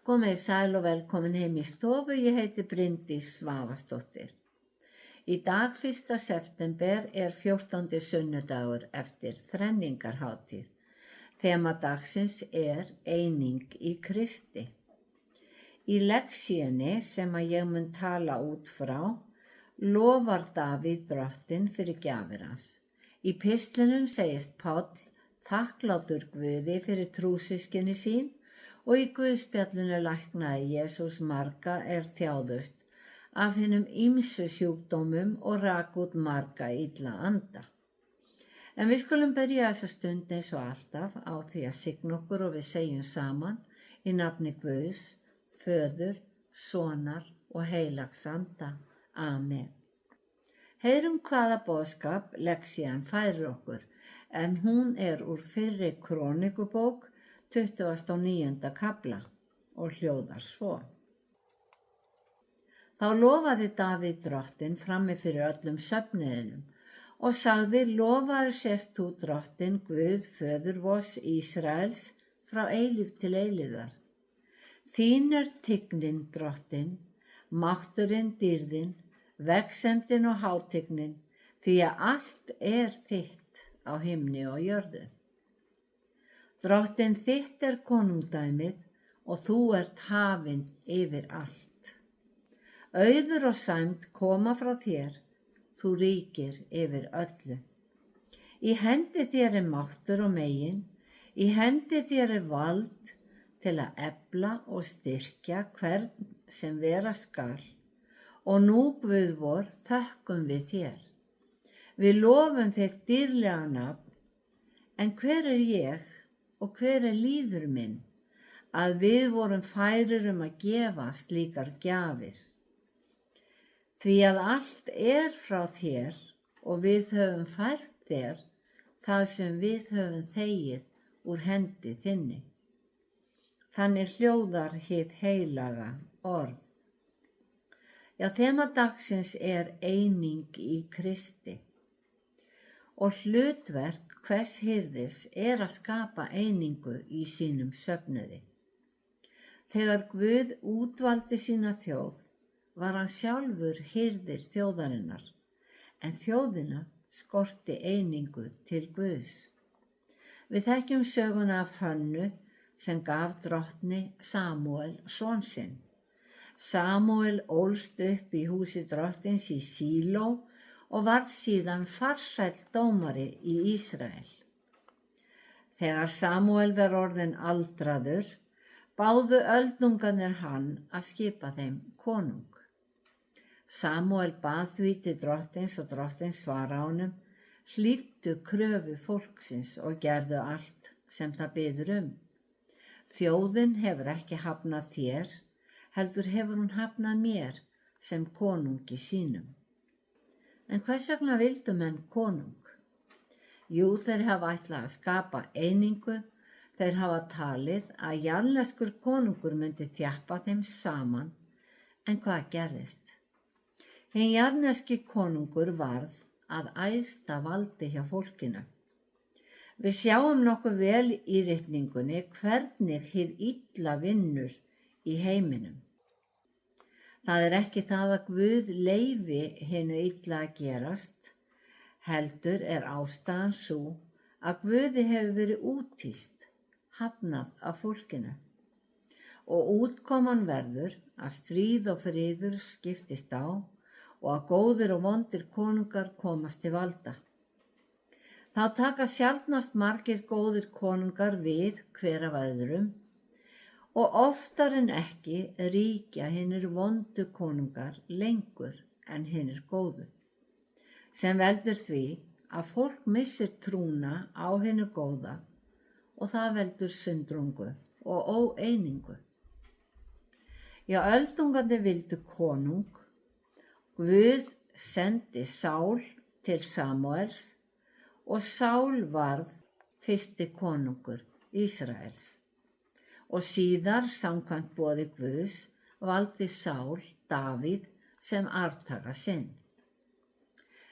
Komið sæl og velkomin heim í stofu, ég heiti Bryndís Svavarsdóttir. Í dag 1. september er 14. sunnudagur eftir þrenningarhátíð. Þema dagsins er eining í Kristi. Í lektíunni sem ég mun tala út frá, lofar Davíð drottinn fyrir gjafir hans. Í pistlinum segist Páll þakklátur Guði fyrir trúsystkini sín og í Guðspjallinu læknaði Jesús marga þjáðust af hinum ýmsu sjúkdómum og rak út marga illa anda. En við skulum byrja þessa stund eins og alltaf á því að signa okkur og við segjum saman í nafni Guðs, Föður, Sonar og heilags anda. Amen. Heyrum hvaða boðskap lektían færir okkur, en hún úr fyrri krónikubók 29. kafla og hljóðar svo. Þá lofaði Davíð drottinn frammi fyrir öllum söfnuðinum og sagði: Lofaður sést þú drottinn Guð, föður vors Ísraels, frá eilíf til eilífðar. Þín tignin drottinn, mátturinn dýrðin, vegsemdin og hátignin, því að allt þitt á himni og jörðu. Drottinn þitt konungdæmið og þú hafinn yfir allt. Auður og sæmd koma frá þér, þú ríkir yfir öllu. Í hendi þér máttur og megin, í hendi þér vald til að efla og styrkja hvern sem vera skal. Og nú, Guð vor, þökkum við þér. Við lofum þitt dýrlega nafn, en hver ég og hver líður minn, að við vorum færir að gefa slíkar gjafir. Því að allt frá þér og við höfum fært þér það sem við höfum þegið úr hendi þinni. Þannig hljóðar hið heilaga orð. Já, þema dagsins eining í Kristi og hlutverk hvers hirðis að skapa einingu í sínum söfnuði. Þegar Guð útvaldi sína þjóð var hann sjálfur hirðir þjóðarinnar, en þjóðina skorti einingu til Guðs. Við þekkjum söguna af Hönnu sem gaf drottni Samúel son sinn. Samúel ólst upp í húsi drottins í Síló og varð síðan farsæll dómari í Ísrael. Þegar Samúel var orðinn aldraður, báðu öldungarnir hann að skipa þeim konung. Samúel bað því til drottins og drottins svara honum: hlýddu kröfu fólksins og gerðu allt sem það biður um. Þjóðin hefur ekki hafnað þér, heldur hefur hún hafnað mér sem konungi sínum. En hvers vegna vildu menn konung? Jú, þeir hafa ætlað að skapa einingu, þeir hafa talið að jarðneskur konungur myndi þjappa þeim saman, en hvað gerðist? Hinn jarðneski konungur varð að æðsta valdi hjá fólkinu. Við sjáum nokkuð vel í ritningunni hvernig hið illa vinnur í heiminum. Það ekki það að Guð leyfi hinu illa að gerast, heldur ástæðan sú að Guði hefur verið úthýst, hafnað af fólkinu. Og útkoman verður að stríð og friður skiptist á og að góðir og vondir konungar komast til valda. Þá taka sjaldnast margir góðir konungar við hver af öðrum, og oftar en ekki ríkja hinir vondu konungar lengur en hinir góðu, sem veldur því að fólk missir trúna á hinu góða og það veldur sundrungu og óeiningu. Já, öldungarnir vildu konung, Guð sendi Sál til Samúels og Sál varð fyrsti konungur Ísraels. Og síðar, samkvæmt boði Guðs, valdi Sál Davíð sem arftaka sinn.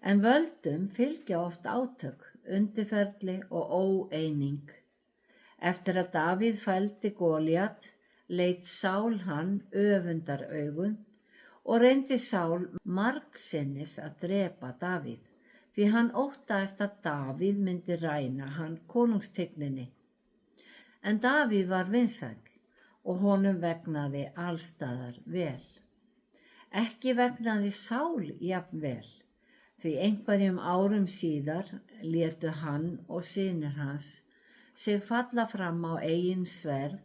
En völdum fylgja oft átök, undirferli og óeining. Eftir að Davíð felldi Golíat leit Sál hann öfundaraugum og reyndi Sál margsinnis að drepa Davíð, því hann óttaðist að Davíð myndi ræna hann konungstigninni. En Davíð var vinsæll og honum vegnaði allstaðar vel. Ekki vegnaði Sál jafnvel, því einhverjum árum síðar létu hann og synir hans sig falla fram á eigin sverð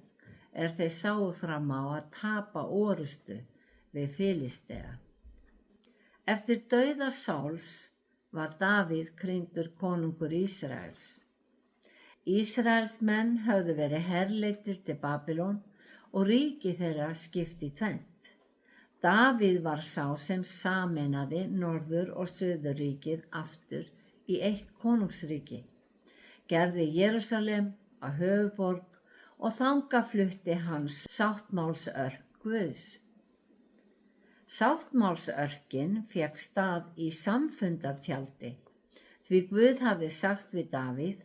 þeir sáu fram á að tapa orustu við Filistea. Eftir dauða Sáls var Davíð krýndur konungur Ísraels. Ísraelsmenn höfðu verið herleiddir til Babýlon og ríki þeirra skipt í tvennt. Davíð var sá sem sameinaði Norður- og Suðurríkið aftur í eitt konungsríki, gerði Jerúsalem að höfuðborg og þangað flutti hans sáttmálsörk Guðs. Sáttmálsörkin fékk stað í samfundartjaldi, því Guð hafði sagt við Davíð: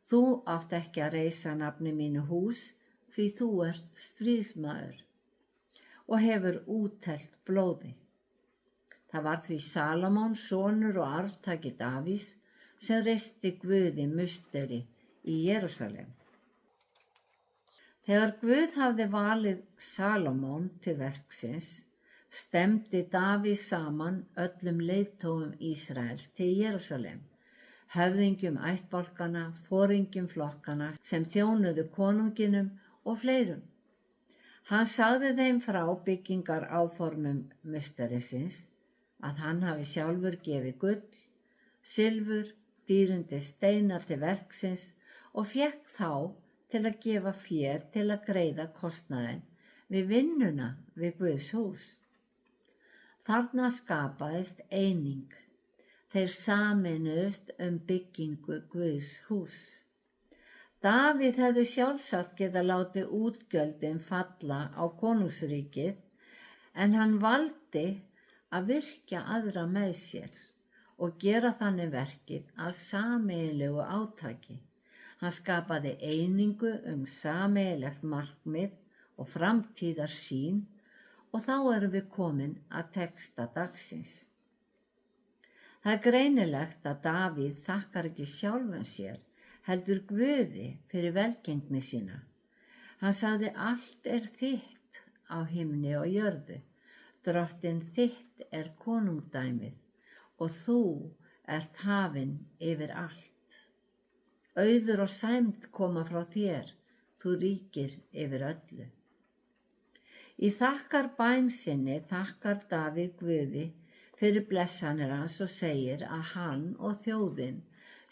Þú átt ekki að reisa nafni mínu hús, því þú ert stríðsmaður og hefur úthellt blóði. Það var því Salómon, sonur og arftaki Davíðs, sem reisti Guði musteri í Jerúsalem. Þegar Guð hafði valið Salómon til verksins, stefndi Davíð saman öllum leiðtogum Ísraels til Jerúsalem, höfðingjum ættbálkanna, foringjum flokkana sem þjónuðu konunginum og fleirum. Hann sagði þeim frá byggingaráformum musterisins, að hann hafi sjálfur gefið gull, silfur, dýrindi steina til verksins og fékk þá til að gefa fé til að greiða kostnaðinn við vinnuna við Guðs hús. Þarna skapaðist eining. Þeir sameinuðust byggingu Guðs hús. Davíð hefði sjálfsagt getað látið útgjöldin falla á konungsríkið, en hann valdi að virkja aðra með sér og gera þannig verkið að sameiginlegu átaki. Hann skapaði einingu sameiginlegt markmið og framtíðarsýn, og þá erum við komin að texta dagsins. Það er greinilegt að Davíð þakkar ekki sjálfum sér, heldur Guði fyrir velgengni sína. Hann sagði: Allt er þitt á himni og jörðu, drottinn þitt er konungdæmið og þú ert hafinn yfir allt. Auður og sæmd koma frá þér, þú ríkir yfir öllu. Í þakkarbæn sinni þakkar Davíð Guði fyrir blessanir hans og segir að hann og þjóðin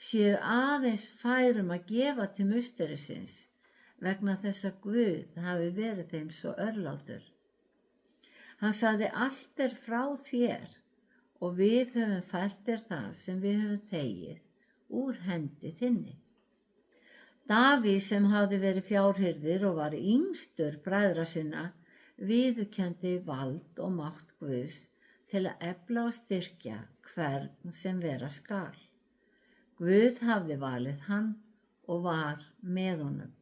séu aðeins fær að gefa til musterisins vegna þess að Guð hafi verið þeim svo örlátur. Hann sagði: Allt er frá þér og við höfum fært þér það sem við höfum þegið úr hendi þinni. Davíð, sem hafði verið fjárhirðir og var yngstur bræðra sinna, viðurkenndi vald og mátt Guðs til að efla og styrkja hvern sem vera skal. Guð hafði valið hann og var með honum.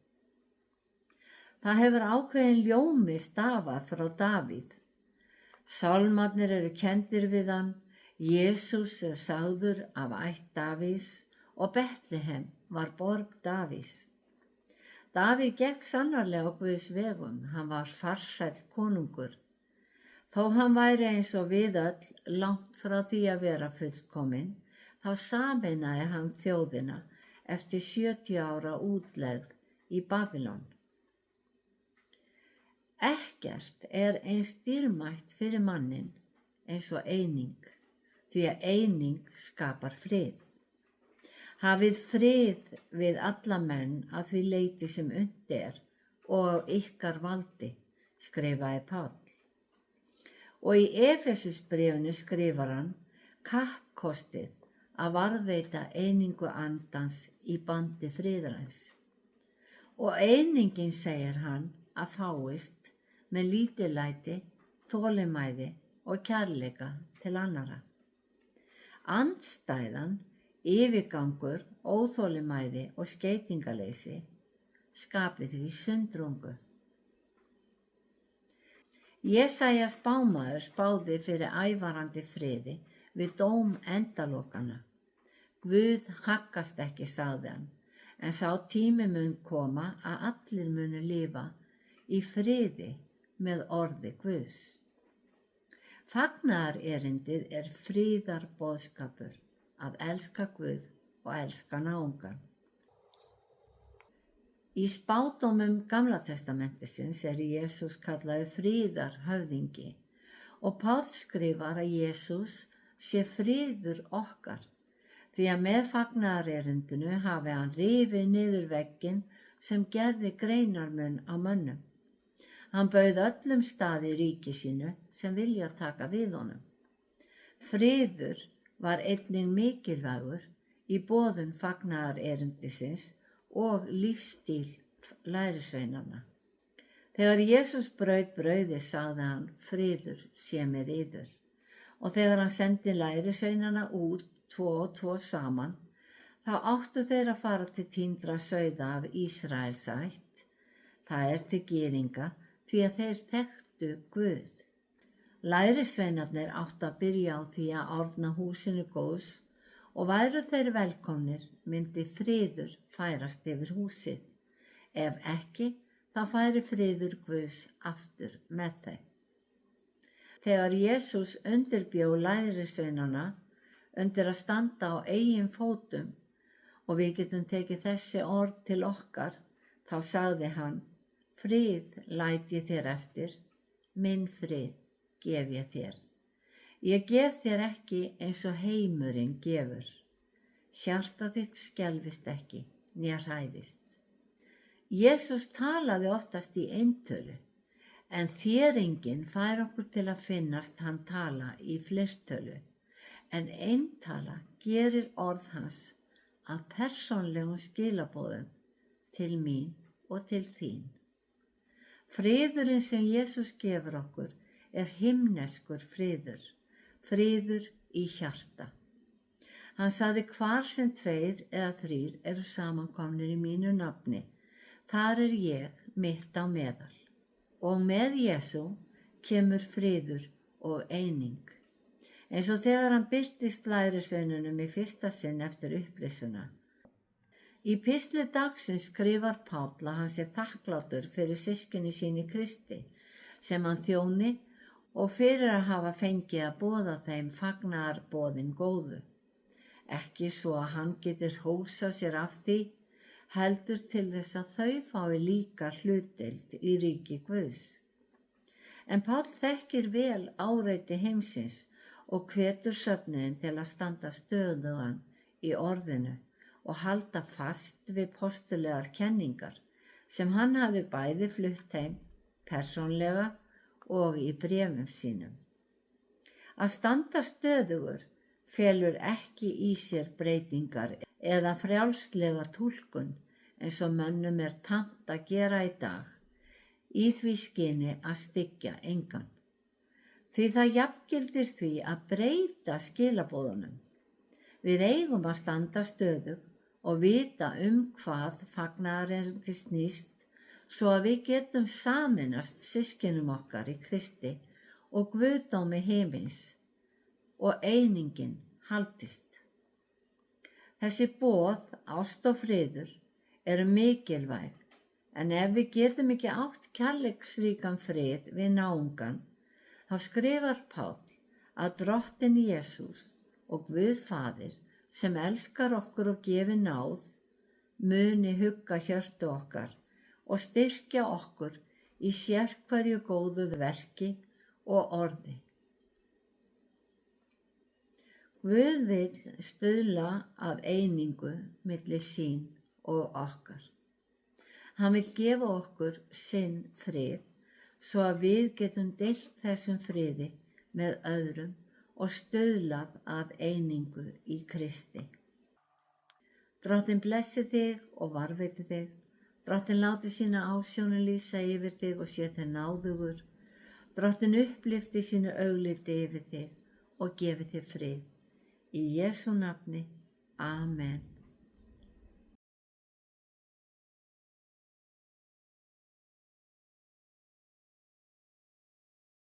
Það hefur ákveðin ljómi stafað frá Davíð. Sálmarnir eru kenndir við hann, Jesús er sagður af ætt Davíðs og Betlehem var borg Davíðs. Davíð gekk sannarlega á Guðs vegum, hann var farsæll konungur. Þó hann væri eins og við öll langt frá því að vera fullkominn, þá sameinaði hann þjóðina eftir 70 ára útlegð í Babýlon. Ekkert er eins dýrmætt fyrir manninn eins og eining, því að eining skapar frið. Hafið frið við alla menn að því leyti sem unnt er og á ykkar valdi, skrifaði Páll. Og í Efesusbréfinu skrifar hann: kappkostið að varðveita einingu andans í bandi friðarins. Og einingin, segir hann, að fáist með lítillæti, þolinmæði og kærleika til annarra. Andstæðan, yfirgangur, óþolinmæði og skeytingaleysi, skapi því sundrungu. Jesaja spámaður spáði fyrir ævarandi friði við dóm endalokana. Guð haggast ekki, sagði hann, en sá tími mun koma að allir munu lifa í friði með orði Guðs. Fagnaðarerindið er friðarboðskapur, að elska Guð og elska náungan. Í spádómum Gamla testamentisins er Jesús kallaður friðarhöfðingi og Páll skrifar að Jesús sé friður okkar, því að með fagnaðarerindinu hafi hann rifið niður vegginn sem gerði greinarmun á mönnum. Hann bauð öllum stað í ríki sínu sem vilja taka við honum. Friður var einnig mikilvægur í boðun fagnaðarerindisins og lífstíl lærisveinanna. Þegar Jesús braut brauðið sagði hann, friður sé með yður. Og þegar hann sendi lærisveinanna út 2 og 2 saman, þá áttu þeir að fara til týndra sauða af Ísraelsætt, það er til gyðinga, því að þeir þekktu Guð. Lærisveinarnir áttu að byrja á því að orna húsinu góðs og væru þeir velkomnir myndi friður færast yfir húsið. Ef ekki, þá færi friður Guðs aftur með þeim. Þegar Jesús undirbjó lærisveinana undir að standa á eigin fótum og við getum tekið þessi orð til okkar, þá sagði hann, frið læt ég þér eftir, minn frið gef ég þér. Ég gef þér ekki eins og heimurinn gefur. Hjarta þitt skelfist ekki, né hræðist. Jesús talaði oftast í eintölu, en þéringin fær okkur til að finnast hann tala í fleirtölu, en eintala gerir orð hans að persónlegum skilaboðum til mín og til þín. Friðurinn sem Jesús gefur okkur er himneskur friður, friður í hjarta. Hann sagði hvar sem 2 eða 3 eru samankomnir í mínu nafni, þar er ég mitt á meðal. Og með Jesú kemur friður og eining. Eins og þegar hann birtist lærisveinunum í fyrsta sinn eftir upprisuna. Í pistli dagsins skrifar Páll að hann sé þakklátur fyrir systkini sín í Kristi, sem hann þjóni og fyrir að hafa fengið að boða þeim fagnaðarboðin góðu. Ekki svo að hann getur hrósað sér af því, heldur til þess að þau fái líka hlutdeild í ríki Guðs. En Páll þekkir vel áreiti heimsins og hvetur söfnuðinn til að standa stöðugan í orðinu og halda fast við postulegar kenningar sem hann hafði bæði flutt heim persónlega og í bréfum sínum. Að standa stöðugur felur ekki í sér breytingar eða frjálslega túlkun eins og mönnum er tamt að gera í dag, í því skyni að styggja engan. Því það jafngildir því að breyta skilaboðunum. Við eigum að standa stöðug og vita hvað fagnaðarerindi snýst, svo að við getum sameinast systkinum okkar í Kristi og guðdómi himins og einingin haldist. Þessi boð, ást og friður eru mikilvæg, en ef við getum ekki átt kærleiksríkan frið við náungan, þá skrifar Páll að Drottinn Jesús og Guð Faðir sem elskar okkur og gefur náð, muni hugga hjörtu okkar og styrkja okkur í sérhverju góðu verki og orði. Guð vill stuðla að einingu milli sín og okkar. Hann vill gefa okkur sinn frið svo að við getum deilt þessum friði með öðrum og stuðlað að einingu í Kristi. Drottinn blessi þig og varveiti þig. Drottinn láti sína ásjónu lýsa yfir þig og sé þér náðugur. Drottinn upplyfti sínu augliti yfir þig og gefi þér frið. Í Jesú nafni. Amen.